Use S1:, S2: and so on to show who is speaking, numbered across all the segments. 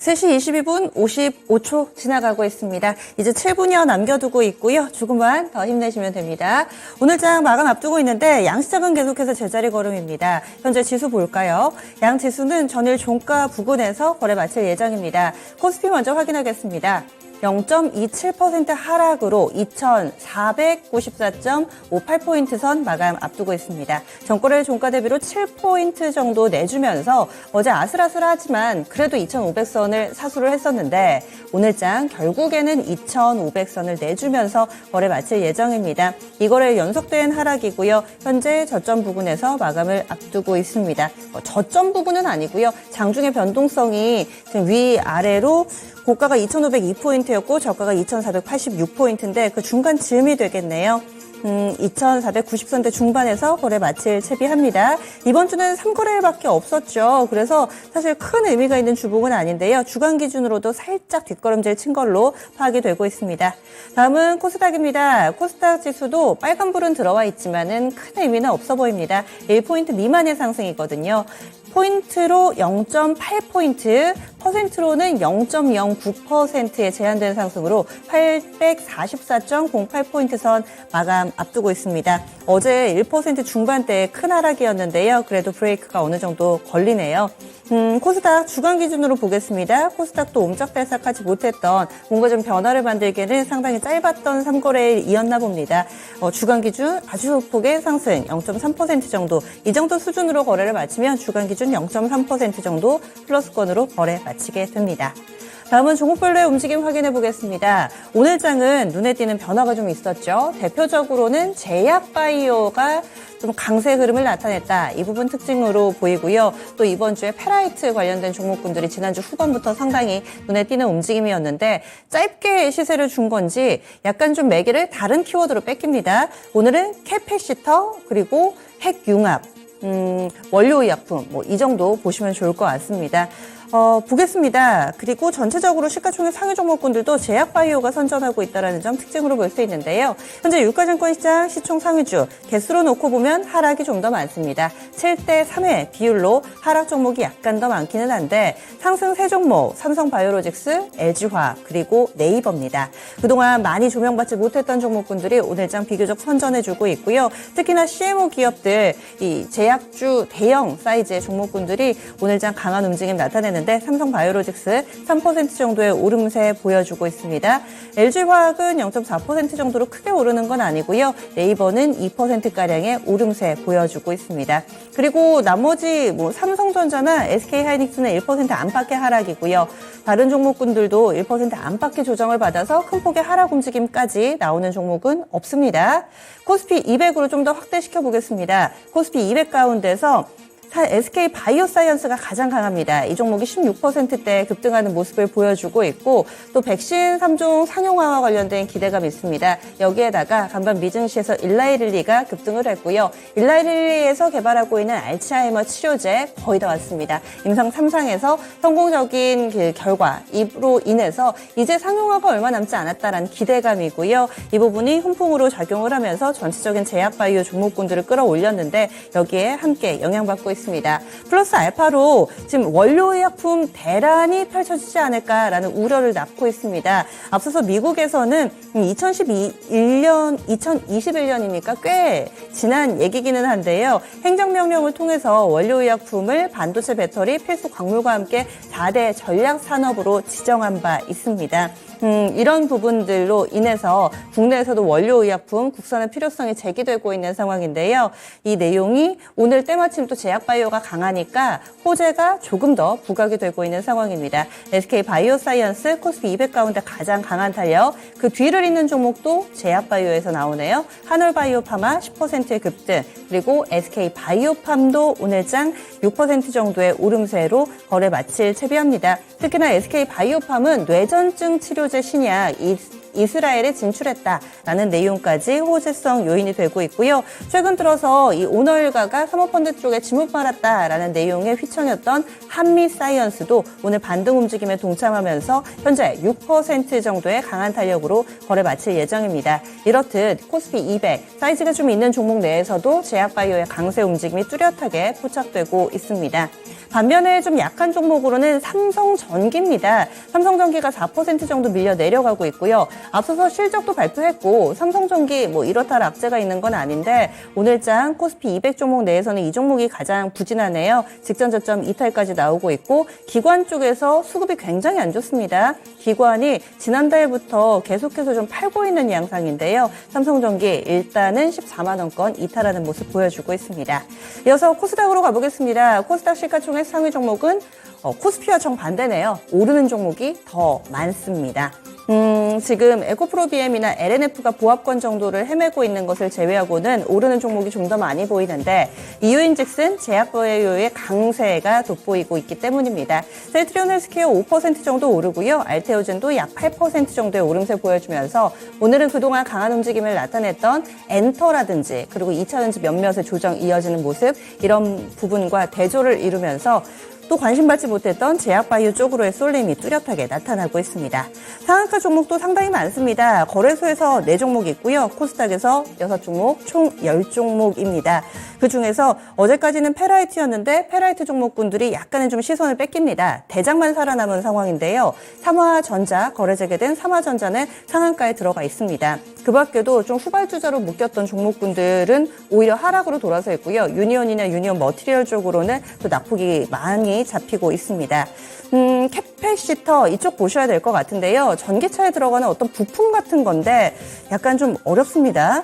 S1: 3시 22분 55초 지나가고 있습니다. 이제 7분여 남겨두고 있고요. 조금만 더 힘내시면 됩니다. 오늘 장 마감 앞두고 있는데 양시장은 계속해서 제자리 걸음입니다. 현재 지수 볼까요? 양 지수는 전일 종가 부근에서 거래 마칠 예정입니다. 코스피 먼저 확인하겠습니다. 0.27% 하락으로 2,494.58포인트 선 마감 앞두고 있습니다. 전거래 종가 대비로 7포인트 정도 내주면서 어제 아슬아슬하지만 그래도 2,500선을 사수를 했었는데 오늘 장 결국에는 2,500선을 내주면서 거래 마칠 예정입니다. 이 거래 연속된 하락이고요. 현재 저점 부근에서 마감을 앞두고 있습니다. 저점 부근은 아니고요. 장중의 변동성이 지금 위아래로 고가가 2,502포인트였고 저가가 2,486포인트인데 그 중간 즈음이 되겠네요. 2,490선대 중반에서 거래 마칠 채비합니다. 이번 주는 3거래일밖에 없었죠. 그래서 사실 큰 의미가 있는 주봉은 아닌데요. 주간 기준으로도 살짝 뒷걸음질 친 걸로 파악이 되고 있습니다. 다음은 코스닥입니다. 코스닥 지수도 빨간불은 들어와 있지만은 큰 의미는 없어 보입니다. 1포인트 미만의 상승이거든요. 포인트로 0.8포인트, 퍼센트로는 0.09%에 제한된 상승으로 844.08포인트 선 마감 앞두고 있습니다. 어제 1% 중반대의 큰 하락이었는데요. 그래도 브레이크가 어느 정도 걸리네요. 코스닥 주간 기준으로 보겠습니다. 코스닥도 옴짝달싹하지 못했던 뭔가 좀 변화를 만들기에는 상당히 짧았던 3거래일이었나 봅니다. 주간 기준 아주 소폭의 상승 0.3% 정도, 이 정도 수준으로 거래를 마치면 주간 기준 0.3% 정도 플러스권으로 거래 마치게 됩니다. 다음은 종목별로의 움직임 확인해 보겠습니다. 오늘 장은 눈에 띄는 변화가 좀 있었죠. 대표적으로는 제약바이오가 좀 강세 흐름을 나타냈다. 이 부분 특징으로 보이고요. 또 이번 주에 페라이트 관련된 종목군들이 지난주 후반부터 상당히 눈에 띄는 움직임이었는데 짧게 시세를 준 건지 약간 좀 매기를 다른 키워드로 뺏깁니다. 오늘은 캐패시터 그리고 핵융합, 원료의약품 이 정도 보시면 좋을 것 같습니다. 보겠습니다. 그리고 전체적으로 시가총액 상위 종목군들도 제약바이오가 선전하고 있다는 점 특징으로 볼 수 있는데요. 현재 유가증권 시장 시총 상위주 개수로 놓고 보면 하락이 좀 더 많습니다. 7대 3의 비율로 하락 종목이 약간 더 많기는 한데 상승 3종목 삼성바이오로직스, LG화학 그리고 네이버입니다. 그동안 많이 조명받지 못했던 종목군들이 오늘장 비교적 선전해주고 있고요. 특히나 CMO 기업들, 이 제약주 대형 사이즈의 종목군들이 오늘장 강한 움직임 나타내는 삼성바이오로직스 3% 정도의 오름세 보여주고 있습니다. LG화학은 0.4% 정도로 크게 오르는 건 아니고요. 네이버는 2%가량의 오름세 보여주고 있습니다. 그리고 나머지 삼성전자나 SK하이닉스는 1% 안팎의 하락이고요. 다른 종목군들도 1% 안팎의 조정을 받아서 큰 폭의 하락 움직임까지 나오는 종목은 없습니다. 코스피 200으로 좀 더 확대시켜 보겠습니다. 코스피 200 가운데서 SK바이오사이언스가 가장 강합니다. 이 종목이 16%대 급등하는 모습을 보여주고 있고 또 백신 3종 상용화와 관련된 기대감이 있습니다. 여기에다가 간밤 미증시에서 일라이릴리가 급등을 했고요. 일라이릴리에서 개발하고 있는 알츠하이머 치료제 거의 다 왔습니다. 임상 3상에서 성공적인 그 결과로 인해서 이제 상용화가 얼마 남지 않았다라는 기대감이고요. 이 부분이 훈풍으로 작용을 하면서 전체적인 제약바이오 종목군들을 끌어올렸는데 여기에 함께 영향받고 있습니다. 플러스 알파로 지금 원료의약품 대란이 펼쳐지지 않을까라는 우려를 낳고 있습니다. 앞서서 미국에서는 2021년이니까 꽤 지난 얘기기는 한데요. 행정명령을 통해서 원료의약품을 반도체 배터리 필수 광물과 함께 4대 전략산업으로 지정한 바 있습니다. 이런 부분들로 인해서 국내에서도 원료의약품 국산의 필요성이 제기되고 있는 상황인데요. 이 내용이 오늘 때마침 또 제약바이오가 강하니까 호재가 조금 더 부각이 되고 있는 상황입니다. SK바이오사이언스 코스피 200 가운데 가장 강한 탄력, 그 뒤를 잇는 종목도 제약바이오에서 나오네요. 한올바이오파마 10%의 급등, 그리고 SK바이오팜도 오늘장 6% 정도의 오름세로 거래 마칠 채비합니다. 특히나 SK바이오팜은 뇌전증 치료제 신약, 이 이스라엘에 진출했다라는 내용까지 호재성 요인이 되고 있고요. 최근 들어서 이 오너일가가 사모펀드 쪽에 주목받았다라는 내용의 휘청였던 한미사이언스도 오늘 반등 움직임에 동참하면서 현재 6% 정도의 강한 탄력으로 거래 마칠 예정입니다. 이렇듯 코스피 200 사이즈가 좀 있는 종목 내에서도 제약바이오의 강세 움직임이 뚜렷하게 포착되고 있습니다. 반면에 좀 약한 종목으로는 삼성전기입니다. 삼성전기가 4% 정도 밀려 내려가고 있고요. 앞서서 실적도 발표했고 삼성전기 뭐 이렇다 악재가 있는 건 아닌데 오늘장 코스피 200 종목 내에서는 이 종목이 가장 부진하네요. 직전 저점 이탈까지 나오고 있고 기관 쪽에서 수급이 굉장히 안 좋습니다. 기관이 지난달부터 계속해서 좀 팔고 있는 양상인데요. 삼성전기 일단은 14만 원권 이탈하는 모습 보여주고 있습니다. 이어서 코스닥으로 가보겠습니다. 코스닥 시가총액 상위 종목은 코스피와 정반대네요. 오르는 종목이 더 많습니다. 지금 에코프로비엠이나 LNF가 보합권 정도를 헤매고 있는 것을 제외하고는 오르는 종목이 좀 더 많이 보이는데 이유인즉슨 제약바이오의 강세가 돋보이고 있기 때문입니다. 셀트리온 헬스케어 5% 정도 오르고요. 알테오젠도 약 8% 정도의 오름세 보여주면서 오늘은 그동안 강한 움직임을 나타냈던 엔터라든지 그리고 2차전지 몇몇의 조정 이어지는 모습 이런 부분과 대조를 이루면서 또 관심받지 못했던 제약바이오 쪽으로의 쏠림이 뚜렷하게 나타나고 있습니다. 상한가 종목도 상당히 많습니다. 거래소에서 4종목 있고요. 코스닥에서 6종목, 총 10종목입니다. 그중에서 어제까지는 페라이트였는데 페라이트 종목군들이 약간은 좀 시선을 뺏깁니다. 대장만 살아남은 상황인데요. 삼화전자, 거래 재개된 삼화전자는 상한가에 들어가 있습니다. 그 밖에도 좀 후발주자로 묶였던 종목군들은 오히려 하락으로 돌아서 있고요. 유니온이나 유니온 머티리얼 쪽으로는 또 낙폭이 많이 잡히고 있습니다. 캐패시터 이쪽 보셔야 될 것 같은데요. 전기차에 들어가는 어떤 부품 같은 건데 약간 좀 어렵습니다.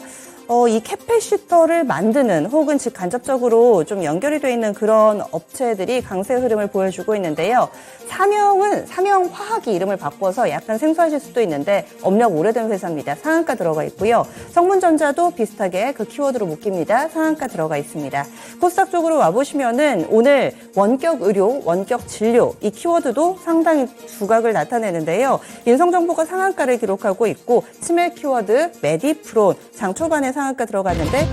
S1: 이 캐패시터를 만드는 혹은 즉 간접적으로 좀 연결이 되어 있는 그런 업체들이 강세 흐름을 보여주고 있는데요. 삼형은 삼형화학이 이름을 바꿔서 약간 생소하실 수도 있는데 업력 오래된 회사입니다. 상한가 들어가 있고요. 성문전자도 비슷하게 그 키워드로 묶입니다. 상한가 들어가 있습니다. 코스닥 쪽으로 와보시면은 오늘 원격 의료, 원격 진료 이 키워드도 상당히 두각을 나타내는데요. 인성정보가 상한가를 기록하고 있고 치매 키워드 메디프론 장 초반에 상한가 들어갔는데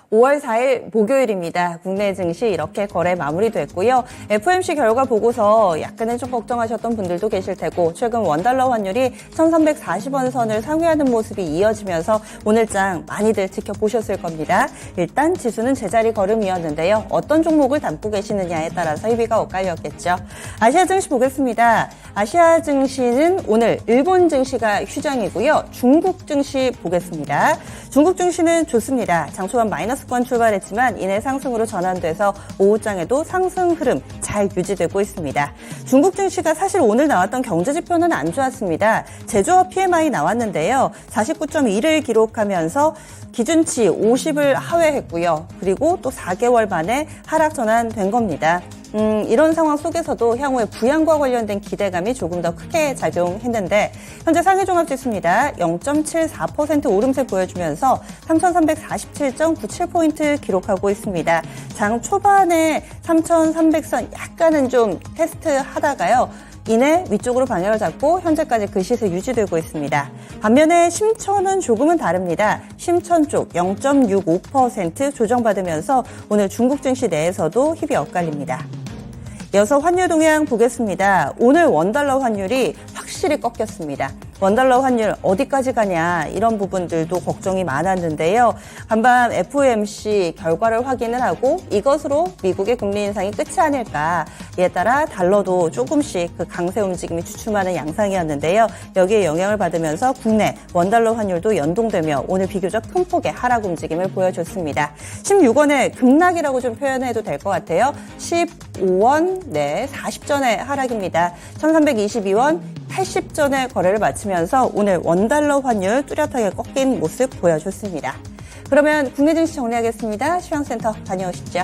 S1: (5월 4일) 목요일입니다. 국내 증시 이렇게 거래 마무리됐고요. FOMC 결과 보고서 약간은 좀 걱정하셨던 분들도 계실 테고 최근 원달러 환율이 1340원 선을 상회하는 모습이 이어지면서 오늘장 많이들 지켜보셨을 겁니다. 일단 지수는 제자리 걸음이었는데요. 어떤 종목을 담고 계시느냐에 따라서 희비가 엇갈렸겠죠. 아시아 증시 보겠습니다. 아시아 증시는 오늘 일본 증시가 휴장이고요. 중국 증시 보겠습니다. 중국 증시는 좋습니다. 장초반 마이너스권 출발했지만 이내 상승으로 전환돼서 오후장에도 상승 흐름 잘 유지되고 있습니다. 중국 증시가 사실 오늘 나왔던 경제지표는 안 좋았습니다. 제조업 PMI 나왔는데요. 49.1을 기록하면서 기준치 50을 하회했고요. 그리고 또 4개월 만에 하락 전환된 겁니다. 이런 상황 속에서도 향후에 부양과 관련된 기대감이 조금 더 크게 작용했는데 현재 상해종합지수입니다. 0.74% 오름세 보여주면서 3,347.97포인트 기록하고 있습니다. 장 초반에 3,300선 약간은 좀 테스트하다가요. 이내 위쪽으로 방향을 잡고 현재까지 그 시세 유지되고 있습니다. 반면에 심천은 조금은 다릅니다. 심천 쪽 0.65% 조정받으면서 오늘 중국 증시 내에서도 힘이 엇갈립니다. 이어서 환율 동향 보겠습니다. 오늘 원달러 환율이 확실히 꺾였습니다. 원달러 환율 어디까지 가냐 이런 부분들도 걱정이 많았는데요. 간밤 FOMC 결과를 확인을 하고 이것으로 미국의 금리 인상이 끝이 아닐까. 이에 따라 달러도 조금씩 그 강세 움직임이 주춤하는 양상이었는데요. 여기에 영향을 받으면서 국내 원달러 환율도 연동되며 오늘 비교적 큰 폭의 하락 움직임을 보여줬습니다. 16원의 급락이라고 좀 표현해도 될 것 같아요. 15원 40전의 하락입니다. 1322원 80전의 거래를 마치면서 오늘 원달러 환율 뚜렷하게 꺾인 모습 보여줬습니다. 그러면 국내 증시 정리하겠습니다. 시황센터 다녀오시죠.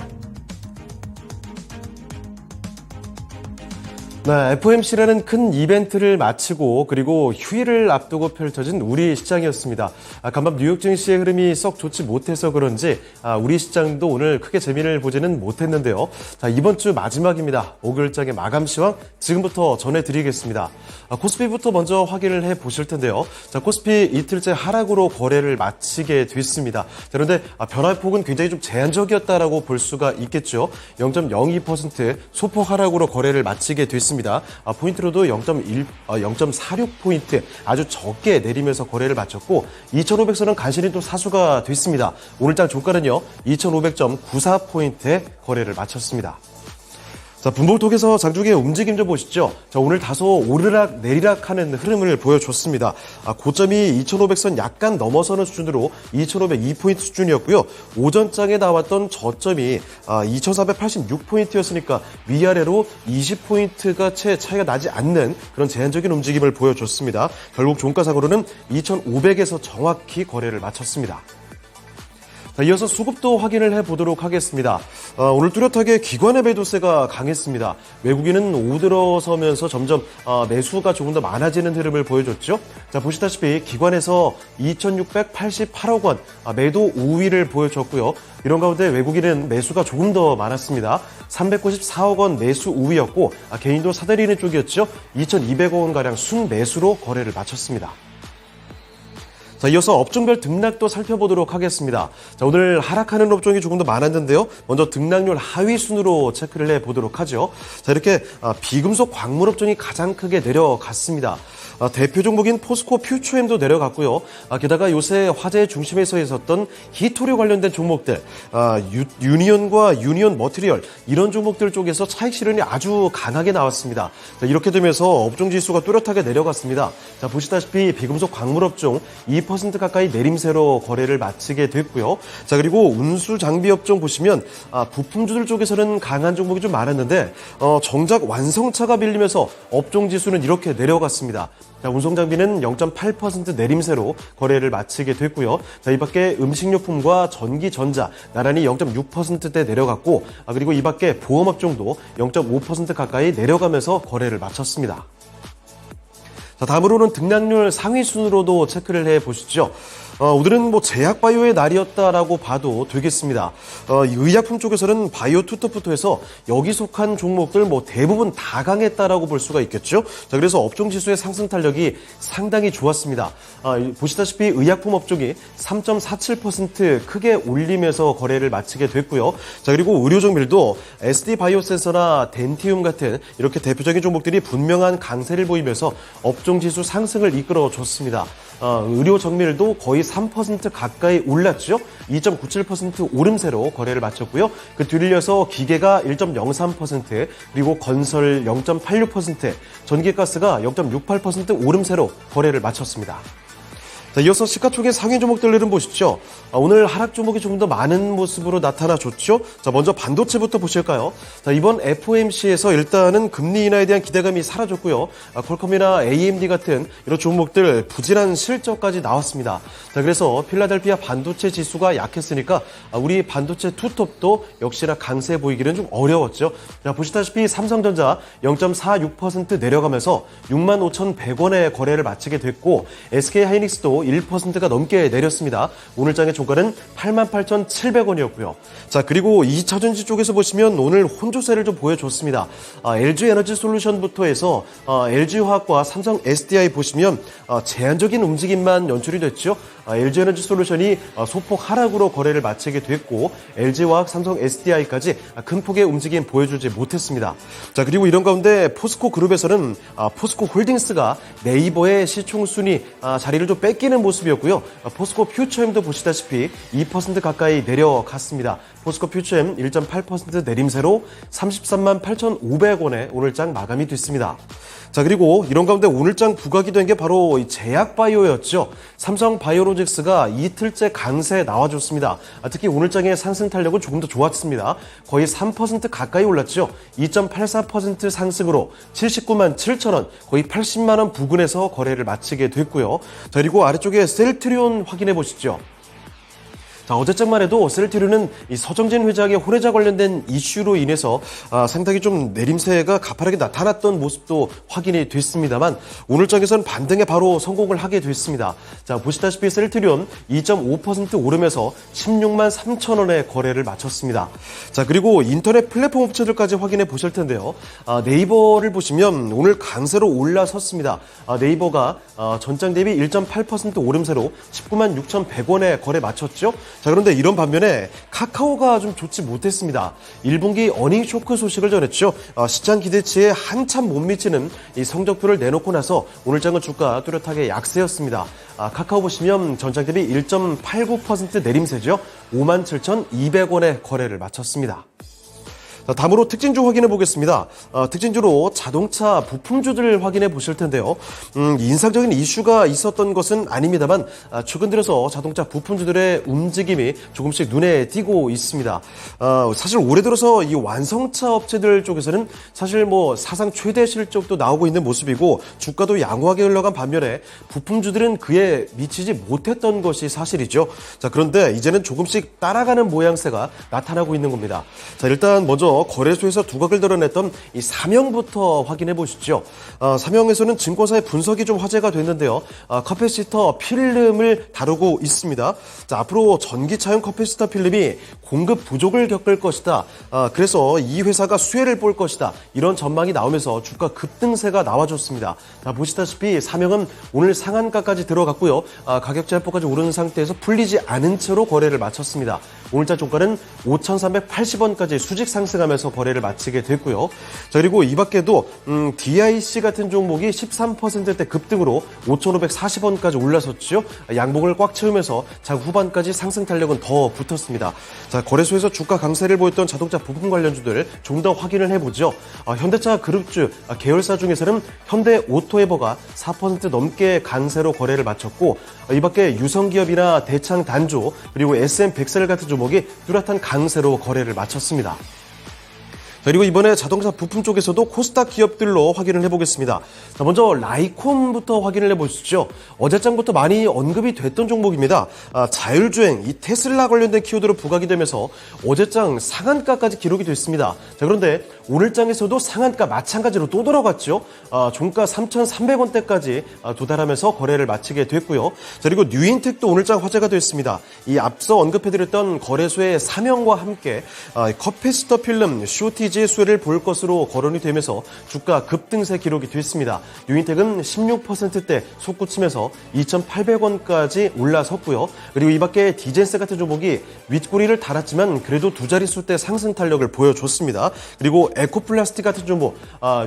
S2: 네, FOMC라는 큰 이벤트를 마치고 그리고 휴일을 앞두고 펼쳐진 우리 시장이었습니다. 간밤 뉴욕 증시의 흐름이 썩 좋지 못해서 그런지 우리 시장도 오늘 크게 재미를 보지는 못했는데요. 자, 이번 주 마지막입니다. 5개월장의 마감 시황 지금부터 전해드리겠습니다. 코스피부터 먼저 확인을 해보실 텐데요. 자, 코스피 이틀째 하락으로 거래를 마치게 됐습니다. 자, 그런데 변화의 폭은 굉장히 좀 제한적이었다라고 볼 수가 있겠죠. 0.02% 소폭 하락으로 거래를 마치게 됐습니다. 포인트로도 0.46포인트 아주 적게 내리면서 거래를 마쳤고 2,500선은 간신히 또 사수가 됐습니다. 오늘장 종가는요 2,500.94포인트에 거래를 마쳤습니다. 자, 분봉톡에서 장중의 움직임 좀 보시죠. 자, 오늘 다소 오르락 내리락 하는 흐름을 보여줬습니다. 고점이 2,500선 약간 넘어서는 수준으로 2,502포인트 수준이었고요. 오전장에 나왔던 저점이 2,486포인트였으니까 위아래로 20포인트가 채 차이가 나지 않는 그런 제한적인 움직임을 보여줬습니다. 결국 종가상으로는 2,500에서 정확히 거래를 마쳤습니다. 자, 이어서 수급도 확인을 해보도록 하겠습니다. 오늘 뚜렷하게 기관의 매도세가 강했습니다. 외국인은 오들어서면서 점점 매수가 조금 더 많아지는 흐름을 보여줬죠. 자, 보시다시피 기관에서 2,688억 원 매도 우위를 보여줬고요. 이런 가운데 외국인은 매수가 조금 더 많았습니다. 394억 원 매수 우위였고 개인도 사들이는 쪽이었죠. 2,200억 원가량 순매수로 거래를 마쳤습니다. 자, 이어서 업종별 등락도 살펴보도록 하겠습니다. 자, 오늘 하락하는 업종이 조금 더 많았는데요. 먼저 등락률 하위 순으로 체크를 해보도록 하죠. 자, 이렇게 비금속 광물 업종이 가장 크게 내려갔습니다. 대표 종목인 포스코 퓨처엠도 내려갔고요. 게다가 요새 화제의 중심에 서 있었던 히토류 관련된 종목들, 유니온과 유니온 머티리얼 이런 종목들 쪽에서 차익 실현이 아주 강하게 나왔습니다. 자, 이렇게 되면서 업종 지수가 뚜렷하게 내려갔습니다. 자, 보시다시피 비금속 광물 업종 2% 가까이 내림세로 거래를 마치게 됐고요. 자, 그리고 운수 장비 업종 보시면 부품주들 쪽에서는 강한 종목이 좀 많았는데 정작 완성차가 밀리면서 업종 지수는 이렇게 내려갔습니다. 자, 운송장비는 0.8% 내림세로 거래를 마치게 됐고요. 자, 이 밖에 음식료품과 전기전자 나란히 0.6%대 내려갔고, 그리고 이 밖에 보험업종도 0.5% 가까이 내려가면서 거래를 마쳤습니다. 자, 다음으로는 등락률 상위 순으로도 체크를 해보시죠. 오늘은 제약바이오의 날이었다라고 봐도 되겠습니다. 의약품 쪽에서는 바이오 투톱부터 해서 여기 속한 종목들 대부분 다 강했다라고 볼 수가 있겠죠. 자, 그래서 업종 지수의 상승 탄력이 상당히 좋았습니다. 보시다시피 의약품 업종이 3.47% 크게 올리면서 거래를 마치게 됐고요. 자, 그리고 의료 정밀도 SD 바이오센서나 덴티움 같은 이렇게 대표적인 종목들이 분명한 강세를 보이면서 업종 지수 상승을 이끌어줬습니다. 의료 정밀도 거의 3% 가까이 올랐죠. 2.97% 오름세로 거래를 마쳤고요. 그 뒤를 이어서 기계가 1.03%, 그리고 건설 0.86%, 전기가스가 0.68% 오름세로 거래를 마쳤습니다. 자, 이어서 시가총액 상위 종목들 흐름 보시죠. 오늘 하락 종목이 조금 더 많은 모습으로 나타나줬죠. 자, 먼저 반도체부터 보실까요? 자, 이번 FOMC에서 일단은 금리 인하에 대한 기대감이 사라졌고요. 퀄컴이나 AMD 같은 이런 종목들 부진한 실적까지 나왔습니다. 자, 그래서 필라델피아 반도체 지수가 약했으니까 우리 반도체 투톱도 역시나 강세 보이기는 좀 어려웠죠. 자, 보시다시피 삼성전자 0.46% 내려가면서 65,100원에 거래를 마치게 됐고, SK하이닉스도 1%가 넘게 내렸습니다. 오늘장의 종가는 88,700원이었고요. 자, 그리고 2차전지 쪽에서 보시면 오늘 혼조세를 좀 보여줬습니다. LG에너지솔루션부터 해서 LG화학과 삼성 SDI 보시면 제한적인 움직임만 연출이 됐죠. LG에너지솔루션이 소폭 하락으로 거래를 마치게 됐고, LG화학, 삼성 SDI까지 큰 폭의 움직임 보여주지 못했습니다. 자, 그리고 이런 가운데 포스코 그룹에서는 포스코 홀딩스가 네이버의 시총순위 자리를 좀 뺏기는 모습이었고요. 포스코 퓨처엠도 보시다시피 2% 가까이 내려갔습니다. 포스코 퓨처엠 1.8% 내림세로 33만 8,500원에 오늘장 마감이 됐습니다. 자, 그리고 이런 가운데 오늘장 부각이 된 게 바로 이 제약바이오였죠. 삼성바이오로직스가 이틀째 강세 나와줬습니다. 특히 오늘장의 상승 탄력은 조금 더 좋았습니다. 거의 3% 가까이 올랐죠. 2.84% 상승으로 79만 7천원, 거의 80만원 부근에서 거래를 마치게 됐고요. 자, 그리고 아래쪽에 셀트리온 확인해 보시죠. 자, 어제장만 해도 셀트리온은 이 서정진 회장의 혼외자 관련된 이슈로 인해서 상당히 좀 내림세가 가파르게 나타났던 모습도 확인이 됐습니다만 오늘장에서는 반등에 바로 성공을 하게 됐습니다. 자, 보시다시피 셀트리온 2.5% 오르면서 16만 3천 원의 거래를 마쳤습니다. 자, 그리고 인터넷 플랫폼 업체들까지 확인해 보실 텐데요. 네이버를 보시면 오늘 강세로 올라섰습니다. 네이버가 전장 대비 1.8% 오름세로 19만 6,100원에 거래 마쳤죠. 자, 그런데 이런 반면에 카카오가 좀 좋지 못했습니다. 1분기 어닝 쇼크 소식을 전했죠. 시장 기대치에 한참 못 미치는 이 성적표를 내놓고 나서 오늘장은 주가 뚜렷하게 약세였습니다. 카카오 보시면 전장 대비 1.89% 내림세죠. 57,200원에 거래를 마쳤습니다. 자, 다음으로 특징주 확인해 보겠습니다. 특징주로 자동차 부품주들 확인해 보실 텐데요. 인상적인 이슈가 있었던 것은 아닙니다만 최근 들어서 자동차 부품주들의 움직임이 조금씩 눈에 띄고 있습니다. 사실 올해 들어서 이 완성차 업체들 쪽에서는 사실 뭐 사상 최대 실적도 나오고 있는 모습이고 주가도 양호하게 흘러간 반면에 부품주들은 그에 미치지 못했던 것이 사실이죠. 자, 그런데 이제는 조금씩 따라가는 모양새가 나타나고 있는 겁니다. 자, 일단 먼저 거래소에서 두각을 드러냈던 이 사명부터 확인해 보시죠. 사명에서는 증권사의 분석이 좀 화제가 됐는데요. 커패시터 필름을 다루고 있습니다. 자, 앞으로 전기차용 커패시터 필름이 공급 부족을 겪을 것이다. 그래서 이 회사가 수혜를 볼 것이다. 이런 전망이 나오면서 주가 급등세가 나와줬습니다. 자, 보시다시피 사명은 오늘 상한가까지 들어갔고요. 가격 제한폭까지 오르는 상태에서 풀리지 않은 채로 거래를 마쳤습니다. 오늘자 종가는 5,380원까지 수직 상승하면서 거래를 마치게 됐고요. 자, 그리고 이 밖에도 DIC 같은 종목이 13%대 급등으로 5,540원까지 올라섰죠. 양봉을 꽉 채우면서 장 후반까지 상승 탄력은 더 붙었습니다. 자, 거래소에서 주가 강세를 보였던 자동차 부품 관련주들 좀 더 확인을 해보죠. 현대차 그룹주 계열사 중에서는 현대오토에버가 4% 넘게 강세로 거래를 마쳤고 이 밖에 유성기업이나 대창 단조 그리고 SM100셀 같은 종목이 뚜렷한 강세로 거래를 마쳤습니다. 자, 그리고 이번에 자동차 부품 쪽에서도 코스닥 기업들로 확인을 해보겠습니다. 자, 먼저 라이콤부터 확인을 해보시죠. 어제장부터 많이 언급이 됐던 종목입니다. 자율주행, 이 테슬라 관련된 키워드로 부각이 되면서 어제장 상한가까지 기록이 됐습니다. 자, 그런데 오늘장에서도 상한가 마찬가지로 또 들어갔죠. 종가 3,300원대까지 도달하면서 거래를 마치게 됐고요. 자, 그리고 뉴인텍도 오늘장 화제가 됐습니다. 이 앞서 언급해드렸던 거래소의 사명과 함께 커패시터 필름 쇼티지 수혜를 볼 것으로 거론이 되면서 주가 급등세 기록이 됐습니다. 뉴인텍은 16%대 솟구치면서 2,800원까지 올라섰고요. 그리고 이 밖에 디젠스 같은 종목이 윗꼬리를 달았지만 그래도 두 자릿수대 상승 탄력을 보여줬습니다. 그리고 에코플라스틱 같은 종목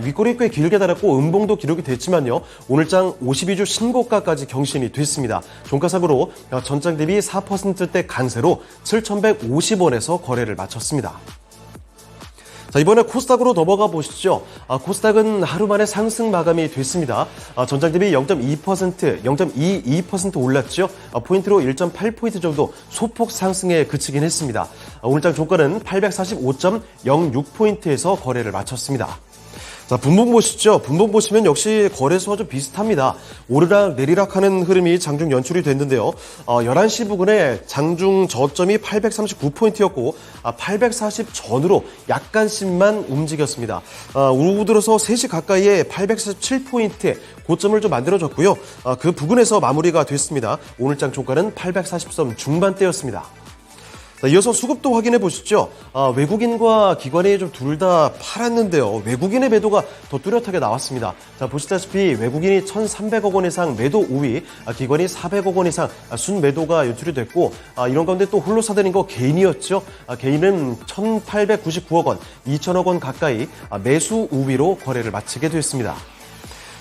S2: 윗꼬리 꽤 길게 달았고 음봉도 기록이 됐지만요. 오늘장 52주 신고가까지 경신이 됐습니다. 종가상으로 전장 대비 4%대 강세로 7,150원에서 거래를 마쳤습니다. 자, 이번에 코스닥으로 넘어가 보시죠. 코스닥은 하루 만에 상승 마감이 됐습니다. 전장 대비 0.2%, 0.22% 올랐죠. 포인트로 1.8포인트 정도 소폭 상승에 그치긴 했습니다. 오늘장 종가는 845.06포인트에서 거래를 마쳤습니다. 자, 분봉 보시죠. 분봉 보시면 역시 거래소와 좀 비슷합니다. 오르락 내리락 하는 흐름이 장중 연출이 됐는데요. 11시 부근에 장중 저점이 839포인트였고 840 전으로 약간씩만 움직였습니다. 오후 들어서 3시 가까이에 847포인트의 고점을 좀 만들어줬고요. 그 부근에서 마무리가 됐습니다. 오늘장 종가는 840선 중반대였습니다. 자, 이어서 수급도 확인해 보시죠. 외국인과 기관이 좀 둘 다 팔았는데요. 외국인의 매도가 더 뚜렷하게 나왔습니다. 자, 보시다시피 외국인이 1,300억 원 이상 매도 우위, 기관이 400억 원 이상 순매도가 연출이 됐고, 이런 가운데 또 홀로 사들인 거 개인이었죠. 개인은 1,899억 원, 2,000억 원 가까이 매수 우위로 거래를 마치게 됐습니다.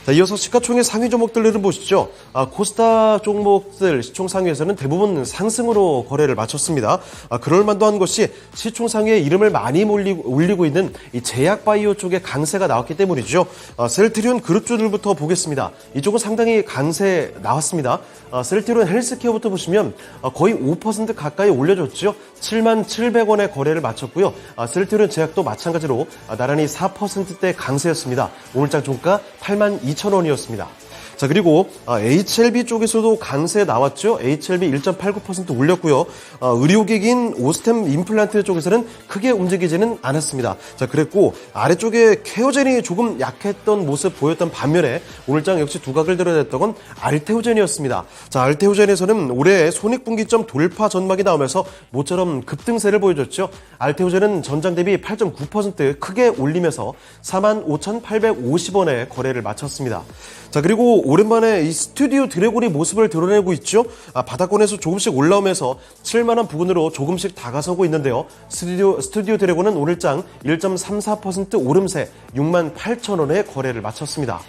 S2: 자, 이어서 시가총액 상위 종목들을 보시죠. 코스닥 종목들 시총 상위에서는 대부분 상승으로 거래를 마쳤습니다. 그럴만도 한 것이 시총 상위에 이름을 많이 올리고 있는 이 제약바이오 쪽의 강세가 나왔기 때문이죠. 셀트리온 그룹주들부터 보겠습니다. 이쪽은 상당히 강세 나왔습니다. 셀트리온 헬스케어부터 보시면 거의 5% 가까이 올려줬죠. 77,000원의 거래를 마쳤고요. 셀트리온 제약도 마찬가지로 나란히 4%대 강세였습니다. 오늘장 종가 82,000원이었습니다. 자, 그리고 HLB 쪽에서도 강세 나왔죠. HLB 1.89% 올렸고요. 의료기기인 오스템 임플란트 쪽에서는 크게 움직이지는 않았습니다. 자, 그랬고 아래쪽에 케어젠이 조금 약했던 모습 보였던 반면에 오늘장 역시 두각을 드러냈던 건 알테오젠이었습니다. 자, 알테오젠에서는 올해 손익분기점 돌파 전망이 나오면서 모처럼 급등세를 보여줬죠. 알테오젠은 전장 대비 8.9% 크게 올리면서 45,850원에 거래를 마쳤습니다. 자, 그리고 오랜만에 이 스튜디오 드래곤이 모습을 드러내고 있죠. 바닥권에서 조금씩 올라오면서 7만원 부근으로 조금씩 다가서고 있는데요. 스튜디오 드래곤은 오늘장 1.34% 오름세 68,000원에 거래를 마쳤습니다.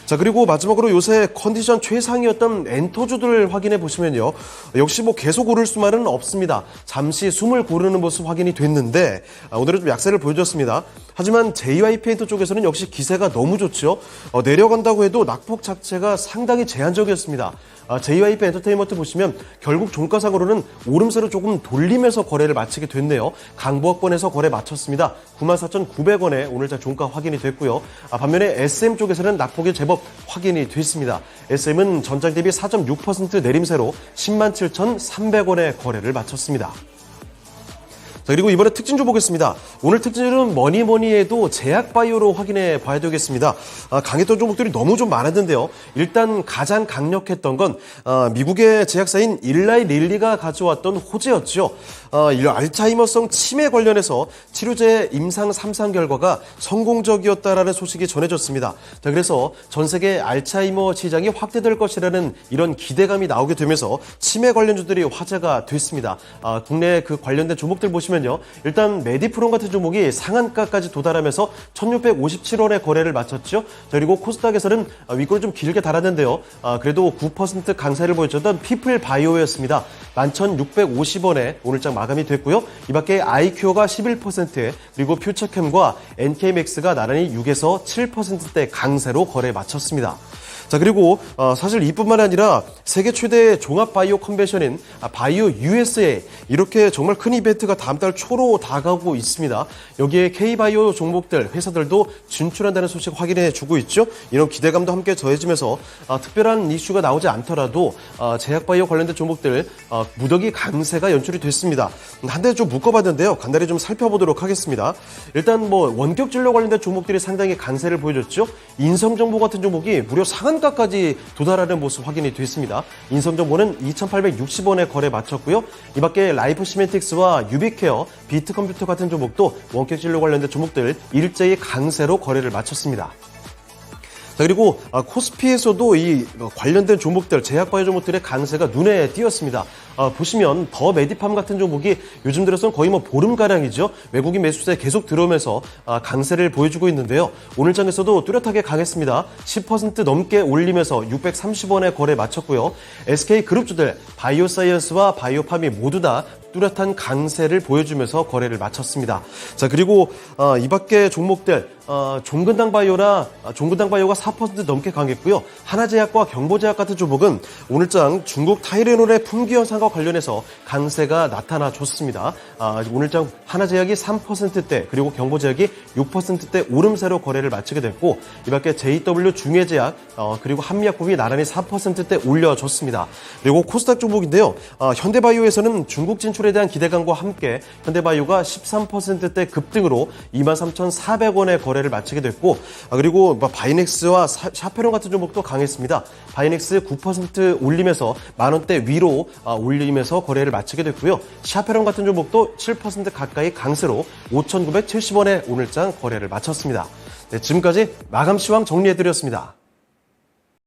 S2: 자, 그리고 마지막으로 요새 컨디션 최상이었던 엔터주들을 확인해 보시면요. 역시 계속 오를 수만은 없습니다. 잠시 숨을 고르는 모습 확인이 됐는데 오늘은 좀 약세를 보여줬습니다. 하지만 JYP 엔터 쪽에서는 역시 기세가 너무 좋죠. 내려간다고 해도 낙폭 자체가 상당히 제한적이었습니다. JYP 엔터테인먼트 보시면 결국 종가상으로는 오름세로 조금 돌리면서 거래를 마치게 됐네요. 강보학번에서 거래 마쳤습니다. 94,900원에 오늘자 종가 확인이 됐고요. 반면에 SM 쪽에서는 낙폭이 제법 확인이 됐습니다. SM은 전장 대비 4.6% 내림세로 107,300원에 거래를 마쳤습니다. 자, 그리고 이번에 특징주 보겠습니다. 오늘 특징주는 뭐니 해도 제약바이오로 확인해 봐야 되겠습니다. 강했던 종목들이 너무 좀 많았는데요. 일단 가장 강력했던 건 미국의 제약사인 일라이 릴리가 가져왔던 호재였죠. 알츠하이머성 치매 관련해서 치료제 임상 3상 결과가 성공적이었다라는 소식이 전해졌습니다. 자, 그래서 전 세계 알츠하이머 시장이 확대될 것이라는 이런 기대감이 나오게 되면서 치매 관련주들이 화제가 됐습니다. 국내 그 관련된 종목들 보시면 일단 메디프론 같은 종목이 상한가까지 도달하면서 1657원에 거래를 마쳤죠. 그리고 코스닥에서는 윗골을 좀 길게 달았는데요. 그래도 9% 강세를 보여줬던 피플바이오였습니다. 11,650원에 오늘장 마감이 됐고요. 이 밖에 아이큐어가 11%에 그리고 퓨처캠과 NK맥스가 나란히 6에서 7%대 강세로 거래에 마쳤습니다. 자, 그리고 사실 이뿐만 아니라 세계 최대 종합 바이오 컨벤션인 바이오 USA 이렇게 정말 큰 이벤트가 다음 달 초로 다가오고 있습니다. 여기에 K바이오 종목들 회사들도 진출한다는 소식 확인해 주고 있죠. 이런 기대감도 함께 더해지면서 특별한 이슈가 나오지 않더라도 제약바이오 관련된 종목들 무더기 강세가 연출이 됐습니다. 한 대 좀 묶어봤는데요. 간단히 좀 살펴보도록 하겠습니다. 일단 원격 진료 관련된 종목들이 상당히 강세를 보여줬죠. 인성정보 같은 종목이 무려 상한가까지 도달하는 모습 확인이 됐습니다. 인성정보는 2,860원에 거래 마쳤고요. 이 밖에 라이프 시멘틱스와 유비케어, 비트컴퓨터 같은 종목도 원격 진료 관련된 종목들 일제히 강세로 거래를 마쳤습니다. 자, 그리고 코스피에서도 이 관련된 종목들, 제약바이오 종목들의 강세가 눈에 띄었습니다. 보시면 더 메디팜 같은 종목이 요즘 들어서는 거의 보름가량이죠. 외국인 매수세 계속 들어오면서 강세를 보여주고 있는데요. 오늘장에서도 뚜렷하게 강했습니다. 10% 넘게 올리면서 630원에 거래 마쳤고요. SK그룹주들 바이오사이언스와 바이오팜이 모두 다 뚜렷한 강세를 보여주면서 거래를 마쳤습니다. 자, 그리고 이 밖에 종목들 종근당 바이오가 4% 넘게 강했고요. 하나제약과 경보제약 같은 종목은 오늘장 중국 타이레놀의 품귀 현상과 관련해서 강세가 나타나줬습니다. 오늘장 하나제약이 3%대 그리고 경보제약이 6%대 오름세로 거래를 마치게 됐고 이 밖에 JW 중해제약 그리고 한미약품이 나란히 4%대 올려줬습니다. 그리고 코스닥 종목인데요. 현대바이오에서는 중국 진출에 대한 기대감과 함께 현대바이오가 13%대 급등으로 23,400원에 거래를 마치게 됐고 그리고 바이넥스와 샤페론 같은 종목도 강했습니다. 바이넥스 9% 올리면서 만원대 위로 올리면서 거래를 마치게 됐고요. 샤페론 같은 종목도 7% 가까이 강세로 5,970원에 오늘장 거래를 마쳤습니다. 네, 지금까지 마감 시황 정리해드렸습니다.